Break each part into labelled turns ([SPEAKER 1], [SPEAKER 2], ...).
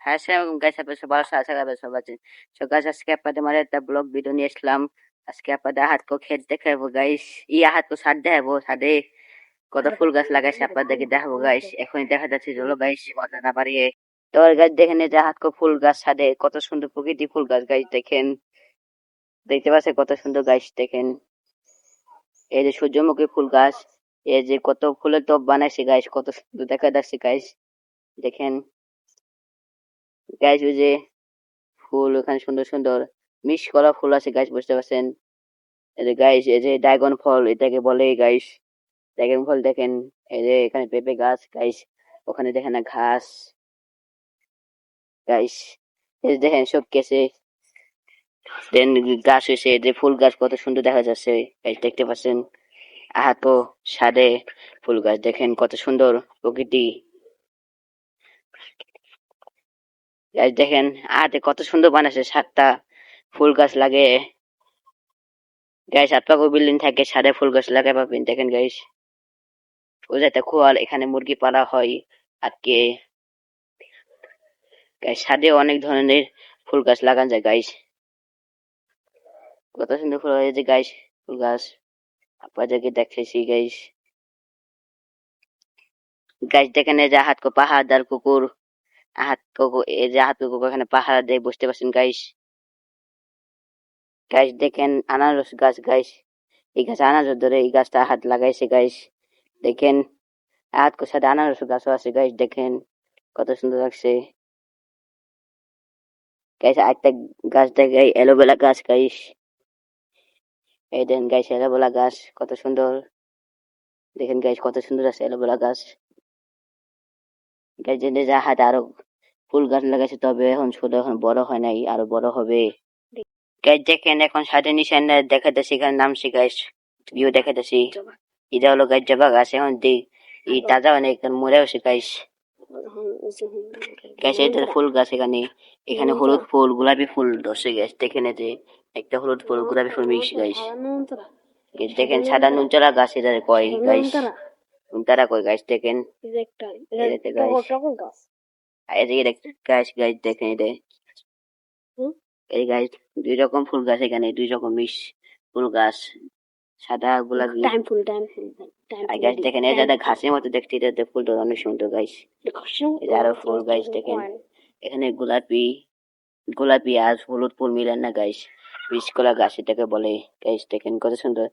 [SPEAKER 1] হ্যাঁ sir, guys আপনার সব ভালো আশা করি সব আছেন। সো গাইস আজকে আপনাদের মাঝে একটা ব্লগ ভিডিও নিয়ে আসলাম। আজকে আপনাদের হাতকে ক্ষেত দেখাবো গাইস, হাতকে ছাদ দেখাবো, ছাদে কত ফুল গাছ লাগাইছে আপনাদেরকে দেখাবো গাইস। এখনই দেখা যাচ্ছে, চলো গাইস কথা না বাড়িয়ে। তো গাছ দেখেন, এই যে হাতকে ফুল গাছ, ছাদে কত সুন্দর প্রকৃতি ফুল গাছ গাইস দেখেন, দেখতে পাচ্ছেন কত সুন্দর গাইস দেখেন। এই যে সূর্যমুখী ফুল গাছ, এই যে কত ফুলের টব বানাইছে গাইস, কত সুন্দর দেখা যাচ্ছে গাইস দেখেন। গাইস ওই যে ফুল ওখানে সুন্দর সুন্দর মিক্স করা ফুল আছে গাইস, বুঝতে পারছেন। এই যে গাইস, এই যে ড্রাগন ফল এটাকে বলে গাইস, ড্রাগন ফল দেখেন। এই যে এখানে পেঁপে গাছ গাইস, ওখানে দেখেন না ঘাস গাইস। এই যে দেখেন সব কেসে দেন গাছ হয়েছে, এই যে ফুল গাছ কত সুন্দর দেখা যাচ্ছে গাইস, দেখতে পাচ্ছেন। তো সাদে ফুল গাছ দেখেন কত সুন্দর প্রকৃতি গাইস দেখেন। কত সুন্দর বানাচ্ছে, 7টা ফুল গাছ লাগে গাইস। 7 পাকা বিল্ডিং থাকে, সাদে ফুল গাছ লাগাই পাবেন দেখেন গাইস। ও যাতে খোয়াল, এখানে মুরগি পালা হয় আজকে গাইস। ছাদে অনেক ধরনের ফুল গাছ লাগান যায় গাইস, কত সুন্দর ফুল হয়েছে গাইস, ফুল গাছ আপনাদেরকে দেখেছি গাইস। গাইস দেখেন, এই যে হাত পাহাড়দার কুকুর, এই যে হাত কুকুর এখানে পাহাড় দেয়, বুঝতে পারছেন গাইস। গাইস দেখেন আনারস গাছ গাইস, এই গাছ আনারস ধরে এই গাছটা হাত লাগাইছে গাইস দেখেন। সাথে আনারস গাছও আছে গাইস দেখেন, কত সুন্দর লাগছে গাইস। একটা গাছ দেখে এলোবেলা গাছ গাইস, এই দেন গাইস এলোবেলা গাছ কত সুন্দর দেখেন গাইস, কত সুন্দর আছে এলোবেলা গাছ গাইস। যে হাত আরো ফুল গাছ লাগাইছে, তবে এখন ছোট, এখন বড় হয় নাই, আরো বড় হবে গাইস দেখেন। এখন সাথে নিশান দেখাতেছি, এখানে নামছি গাইস, ভিউ দেখাতেছি। এটা হলো গাইস জবা গাছ, এখন এই তাজা অনেক মরে আছে গাইস। গাইস এটা ফুল গাছ, এখানে এখানে হলুদ ফুল গোলাপি ফুল ধরছে গাইস দেখেন। এই যে একটা হলুদ ফুল গোলাপি ফুল মিক্স গাইস। দেখেন সাদা নুনচলা গাছ এটা কয় গাইস, নুনতারা কয় গাইস দেখেন। গাছ গাছ দেখেন, এই গাছ 2 রকম ফুল গাছ, এখানে 2 রকম মিক্স ফুল গাছ, সাদা গোলাপি গাছ দেখেন। এই যে ঘাসের মতো দেখতে, এটা ফুল অনেক সুন্দর গাইস। এটা আরো ফুল গাইস দেখেন, এখানে গোলাপি গোলাপি আর হলুদ ফুল মিলেন না গাইস, মিক্স করা গাছ এটাকে বলে গাইস দেখেন, কত সুন্দর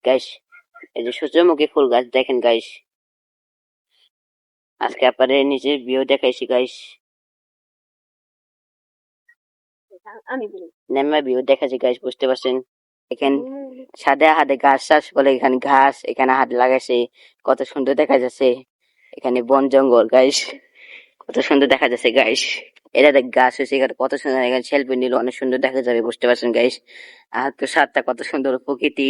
[SPEAKER 1] গাইস। এই যে সূর্যমুখী ফুল গাছ দেখেন গাইস, আজকে আপনাদের নিচে ভিউ দেখাইছি গাইস, নেমা ভিউ দেখাচ্ছি গাইস, বুঝতে পারছেন। এখানে সাদা হাতে ঘাস চাষ বলে, এখানে ঘাস, এখানে হাত লাগাইছে, কত সুন্দর দেখা যাচ্ছে। এখানে বন জঙ্গল গাইস, কত সুন্দর দেখা যাচ্ছে গাইস। এটা দেখ গাছ হয়েছে, এখানে কত সুন্দর, এখানে সেলফি নিলে অনেক সুন্দর দেখা যাবে, বুঝতে পারছেন গাইস। আর তো সাতটা কত সুন্দর প্রকৃতি।